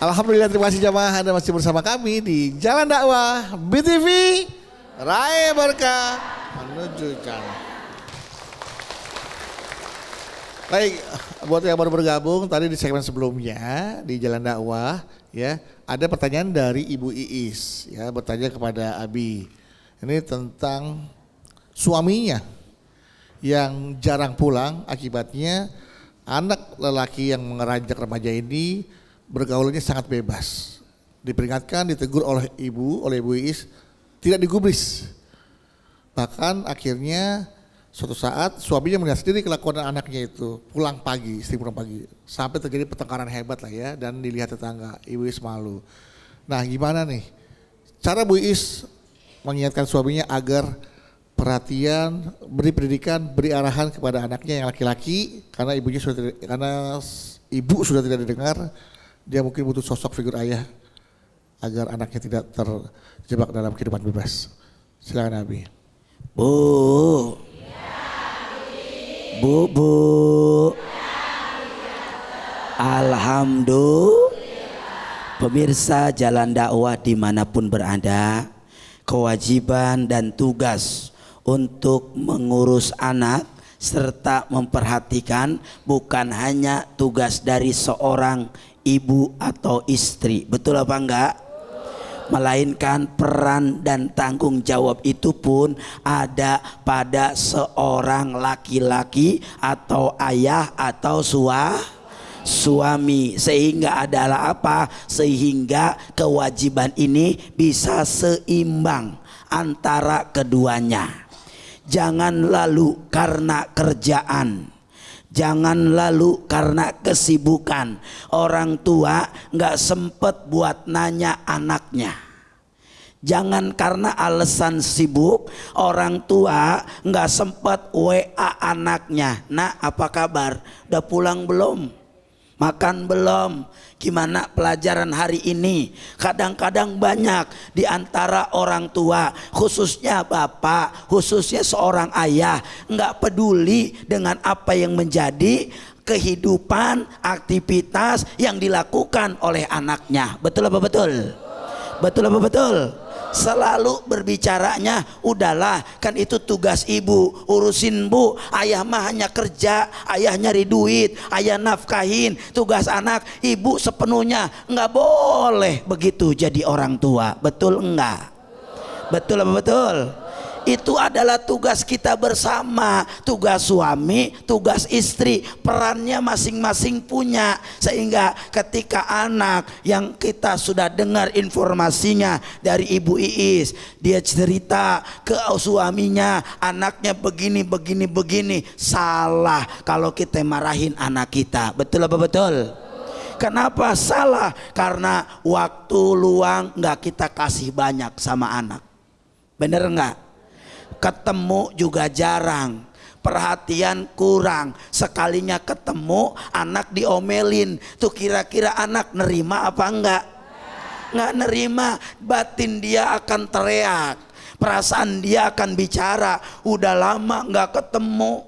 Alhamdulillah, terima kasih jamaah, Anda masih bersama kami di Jalan Dakwah BTV Raih Berkah menuju Jannah. Baik, buat yang baru bergabung tadi di segmen sebelumnya di Jalan Dakwah ya, ada pertanyaan dari Ibu Iis ya, bertanya kepada Abi. Ini tentang suaminya yang jarang pulang, akibatnya anak lelaki yang mengeranjak remaja ini bergaulnya sangat bebas. Diperingatkan, ditegur oleh Ibu Iis, tidak digubris. Bahkan akhirnya suatu saat suaminya melihat sendiri kelakuan anaknya itu, pulang pagi, istri pulang pagi. Sampai terjadi pertengkaran hebat lah ya, dan dilihat tetangga, Ibu Iis malu. Nah gimana nih cara Bu Iis mengingatkan suaminya agar perhatian, beri pendidikan, beri arahan kepada anaknya yang laki-laki, karena ibu sudah tidak didengar, dia mungkin butuh sosok figur ayah agar anaknya tidak terjebak dalam kehidupan bebas. Silakan Abi. Bu. Alhamdulillah. Pemirsa Jalan Dakwah dimanapun berada, kewajiban dan tugas untuk mengurus anak serta memperhatikan bukan hanya tugas dari seorang ibu atau istri, betul apa enggak? Melainkan peran dan tanggung jawab itu pun ada pada seorang laki-laki atau ayah atau suami. Sehingga adalah apa? Sehingga kewajiban ini bisa seimbang antara keduanya. Jangan lalu karena kerjaan, jangan lalu karena kesibukan orang tua nggak sempet buat nanya anaknya. Jangan karena alasan sibuk orang tua nggak sempet WA anaknya. Nah, apa kabar? Udah pulang belum? Makan belum? Gimana pelajaran hari ini? Kadang-kadang banyak di antara orang tua, khususnya bapak, khususnya seorang ayah, nggak peduli dengan apa yang menjadi kehidupan, aktivitas yang dilakukan oleh anaknya. Betul apa betul? Betul apa betul? Selalu berbicaranya, udahlah kan itu tugas ibu, urusin bu, ayah mah hanya kerja, ayah nyari duit, ayah nafkahin. Tugas anak ibu sepenuhnya. Nggak boleh begitu jadi orang tua, betul enggak? Betul apa betul? Itu adalah tugas kita bersama, tugas suami, tugas istri, perannya masing-masing punya. Sehingga ketika anak yang kita sudah dengar informasinya dari Ibu Iis, dia cerita ke suaminya, anaknya begini, salah kalau kita marahin anak kita. Betul apa betul? Kenapa salah? Karena waktu luang nggak kita kasih banyak sama anak. Bener nggak? Ketemu juga jarang, perhatian kurang. Sekalinya ketemu anak diomelin, tuh kira-kira anak nerima apa enggak? Enggak nerima. Batin dia akan teriak, perasaan dia akan bicara, udah lama enggak ketemu,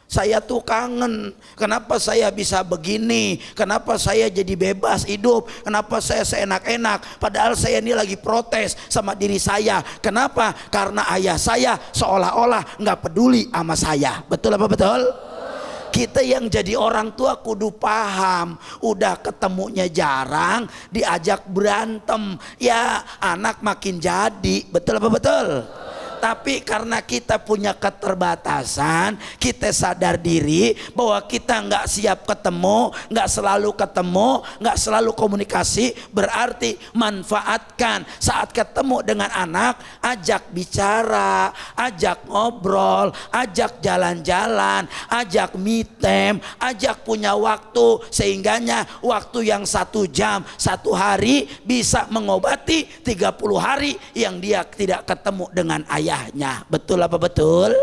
saya tuh kangen. Kenapa saya bisa begini? Kenapa saya jadi bebas hidup? Kenapa saya seenak-enak? Padahal saya ini lagi protes sama diri saya. Kenapa? Karena ayah saya seolah-olah nggak peduli sama saya. Betul apa betul? Kita yang jadi orang tua kudu paham. Udah ketemunya jarang, diajak berantem, ya anak makin jadi. Betul apa betul? Tapi karena kita punya keterbatasan, kita sadar diri bahwa kita nggak siap ketemu, nggak selalu komunikasi. Berarti manfaatkan saat ketemu dengan anak, ajak bicara, ajak ngobrol, ajak jalan-jalan, ajak me time, ajak punya waktu. Sehingganya waktu yang 1 jam, 1 hari bisa mengobati 30 hari yang dia tidak ketemu dengan ayahnya. Betul apa betul?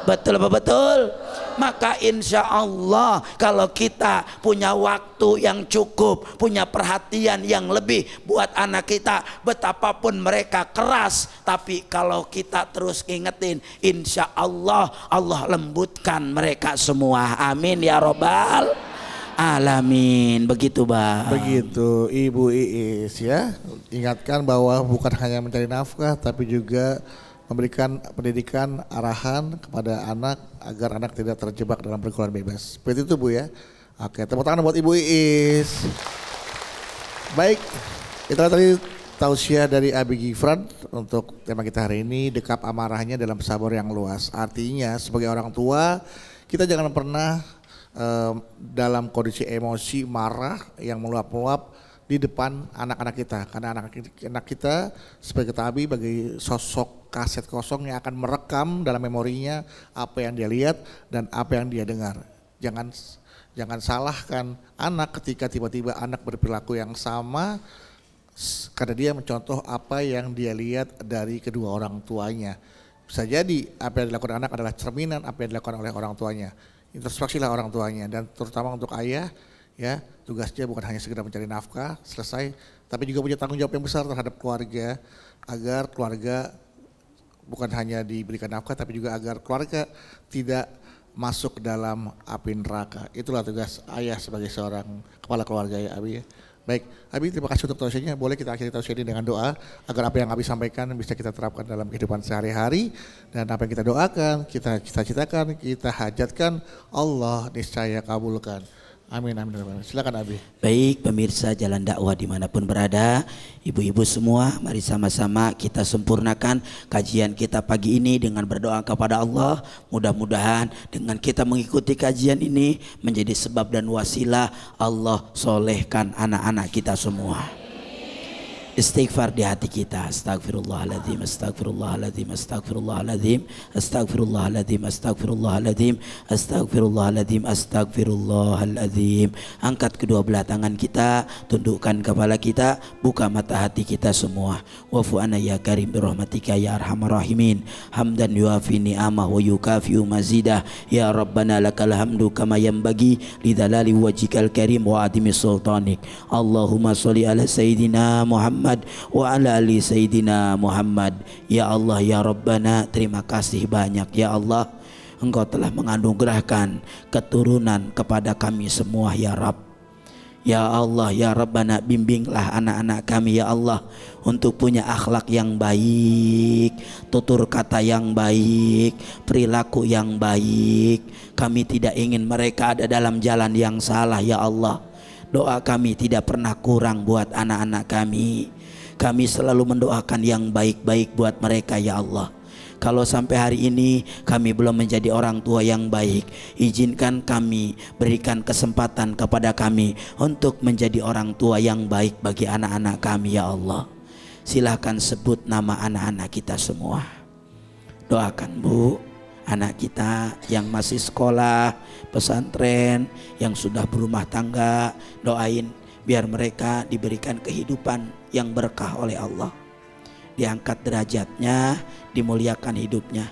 Betul apa betul? Maka insya Allah kalau kita punya waktu yang cukup, punya perhatian yang lebih buat anak kita, betapapun mereka keras, tapi kalau kita terus ingetin, insya Allah Allah lembutkan mereka semua. Amin ya robbal alamin. Begitu Bang. Begitu Ibu Iis ya. Ingatkan bahwa bukan hanya mencari nafkah tapi juga memberikan pendidikan arahan kepada anak agar anak tidak terjebak dalam pergaulan bebas. Seperti itu Bu ya. Oke, tepuk tangan buat Ibu Iis. Baik, itulah tadi tausiah dari Abi Gifran untuk tema kita hari ini, dekap amarahnya dalam sabar yang luas. Artinya sebagai orang tua kita jangan pernah dalam kondisi emosi marah yang meluap-luap di depan anak-anak kita, karena anak-anak kita sebagai tabi bagi sosok kaset kosong yang akan merekam dalam memorinya apa yang dia lihat dan apa yang dia dengar. Jangan salahkan anak ketika tiba-tiba anak berperilaku yang sama karena dia mencontoh apa yang dia lihat dari kedua orang tuanya. Bisa jadi apa yang dilakukan anak adalah cerminan apa yang dilakukan oleh orang tuanya. Introspeksilah orang tuanya, dan terutama untuk ayah ya, tugasnya bukan hanya sekedar mencari nafkah selesai, tapi juga punya tanggung jawab yang besar terhadap keluarga, agar keluarga bukan hanya diberikan nafkah tapi juga agar keluarga tidak masuk dalam api neraka. Itulah tugas ayah sebagai seorang kepala keluarga ya Abi ya. Baik, Abi terima kasih untuk tausiahnya. Boleh kita akhiri tausiah ini dengan doa agar apa yang Abi sampaikan bisa kita terapkan dalam kehidupan sehari-hari, dan apa yang kita doakan, kita cita-citakan, kita hajatkan, Allah niscaya kabulkan. Amin, amin, amin. Silakan Abi. Baik pemirsa Jalan Dakwah dimanapun berada, ibu-ibu semua, mari sama-sama kita sempurnakan kajian kita pagi ini dengan berdoa kepada Allah. Mudah-mudahan dengan kita mengikuti kajian ini menjadi sebab dan wasilah Allah solehkan anak-anak kita semua. Istighfar di hati kita. Astagfirullahaladzim, astagfirullahaladzim, astagfirullahaladzim, astagfirullahaladzim, astagfirullahaladzim, astagfirullahaladzim, astagfirullahaladzim. Angkat kedua belah tangan kita, tundukkan kepala kita, buka mata hati kita semua. Wa'fu anna ya karim birahmatika ya arhamar rahimin. Hamdan yuafi ni'amah wa yukafi'u mazidah. Ya Rabbana lakal hamdu kama yanbaghi lidhalali wajhikal karim wa adimi sultanik. Allahumma sholli ala sayyidina Muhammad wa ala ali Sayyidina Muhammad. Ya Allah ya Rabbana, terima kasih banyak ya Allah, Engkau telah menganugerahkan keturunan kepada kami semua ya Rabb. Ya Allah ya Rabbana, bimbinglah anak-anak kami ya Allah untuk punya akhlak yang baik, tutur kata yang baik, perilaku yang baik. Kami tidak ingin mereka ada dalam jalan yang salah ya Allah. Doa kami tidak pernah kurang buat anak-anak kami. Kami selalu mendoakan yang baik-baik buat mereka ya Allah. Kalau sampai hari ini kami belum menjadi orang tua yang baik, izinkan kami, berikan kesempatan kepada kami untuk menjadi orang tua yang baik bagi anak-anak kami ya Allah. Silahkan sebut nama anak-anak kita semua. Doakan Bu, anak kita yang masih sekolah, pesantren, yang sudah berumah tangga, doain biar mereka diberikan kehidupan yang berkah oleh Allah, diangkat derajatnya, dimuliakan hidupnya.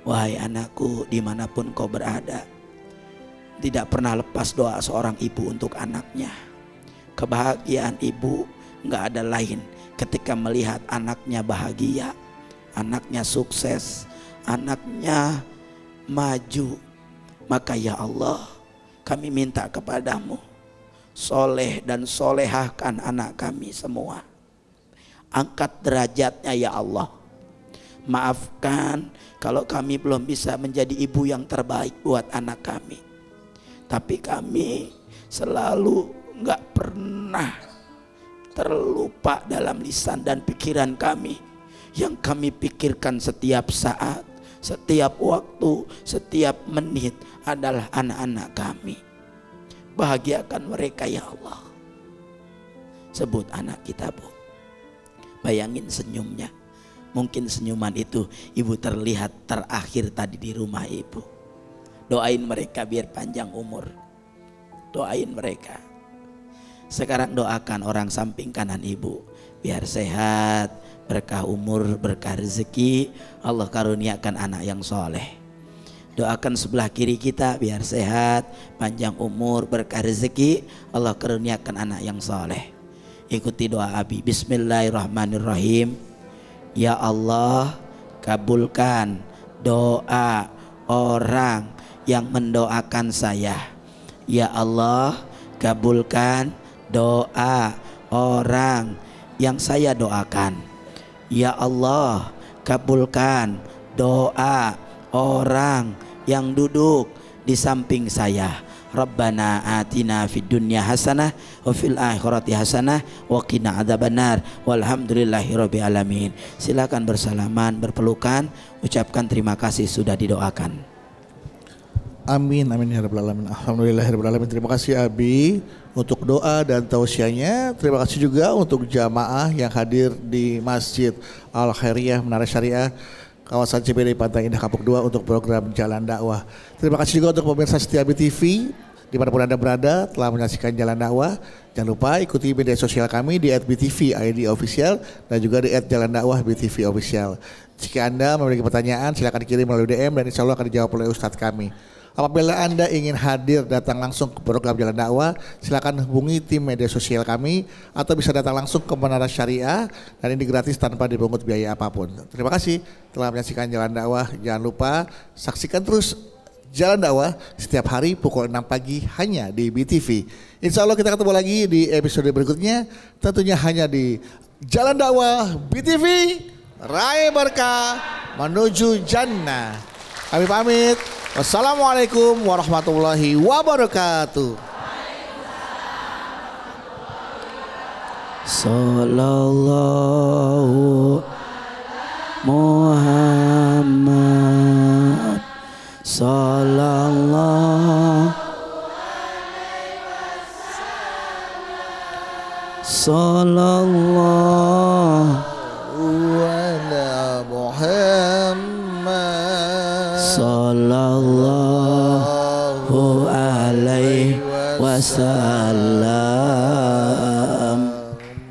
Wahai anakku, dimanapun kau berada, tidak pernah lepas doa seorang ibu untuk anaknya. Kebahagiaan ibu nggak ada lain ketika melihat anaknya bahagia, anaknya sukses, anaknya maju. Maka ya Allah, kami minta kepadamu, soleh dan solehahkan anak kami semua. Angkat derajatnya ya Allah. Maafkan kalau kami belum bisa menjadi ibu yang terbaik buat anak kami. Tapi kami selalu nggak pernah terlupa dalam lisan dan pikiran kami. Yang kami pikirkan setiap saat, setiap waktu, setiap menit adalah anak-anak kami. Bahagiakan mereka ya Allah. Sebut anak kita Bu. Bayangin senyumnya. Mungkin senyuman itu ibu terlihat terakhir tadi di rumah ibu. Doain mereka biar panjang umur. Doain mereka. Sekarang doakan orang samping kanan ibu, biar sehat, berkah umur, berkah rezeki, Allah karuniakan anak yang soleh. Doakan sebelah kiri kita biar sehat, panjang umur, berkah rezeki, Allah karuniakan anak yang soleh. Ikuti doa Abi. Bismillahirrahmanirrahim. Ya Allah, kabulkan doa orang yang mendoakan saya. Ya Allah, kabulkan doa orang yang saya doakan. Ya Allah, kabulkan doa orang yang duduk di samping saya. Rabbana atina fid dunya hasanah wa fil akhirati hasanah wa qina adzabannar walhamdulillahirabbil alamin. Silakan bersalaman, berpelukan, ucapkan terima kasih sudah didoakan. Amin amin ya rabbal alamin. Alhamdulillahirabbil alamin. Terima kasih Abi untuk doa dan tausiahnya. Terima kasih juga untuk jamaah yang hadir di Masjid Al Khairiyah Menara Syariah kawasan CBD Pantai Indah Kapuk 2 untuk program Jalan Dakwah. Terima kasih juga untuk pemirsa setia BTV dimanapun Anda berada telah menyaksikan Jalan Dakwah. Jangan lupa ikuti media sosial kami di @BTV_ID Official dan juga di @JalanDakwah BTV Official. Jika Anda memiliki pertanyaan silakan kirim melalui DM dan insya Allah akan dijawab oleh Ustadz kami. Apabila Anda ingin hadir datang langsung ke program Jalan Dakwah, silakan hubungi tim media sosial kami atau bisa datang langsung ke Menara Syariah dan ini gratis tanpa dipungut biaya apapun. Terima kasih telah menyaksikan Jalan Dakwah. Jangan lupa saksikan terus Jalan Dakwah setiap hari pukul 6 pagi hanya di BTV. Insya Allah kita ketemu lagi di episode berikutnya, tentunya hanya di Jalan Dakwah BTV. Raih berkah menuju jannah. Kami pamit. Wassalamualaikum warahmatullahi wabarakatuh. Sallallahu Muhammad Sallallahu Ala Muhammad Sallallahu alaihi wasallam.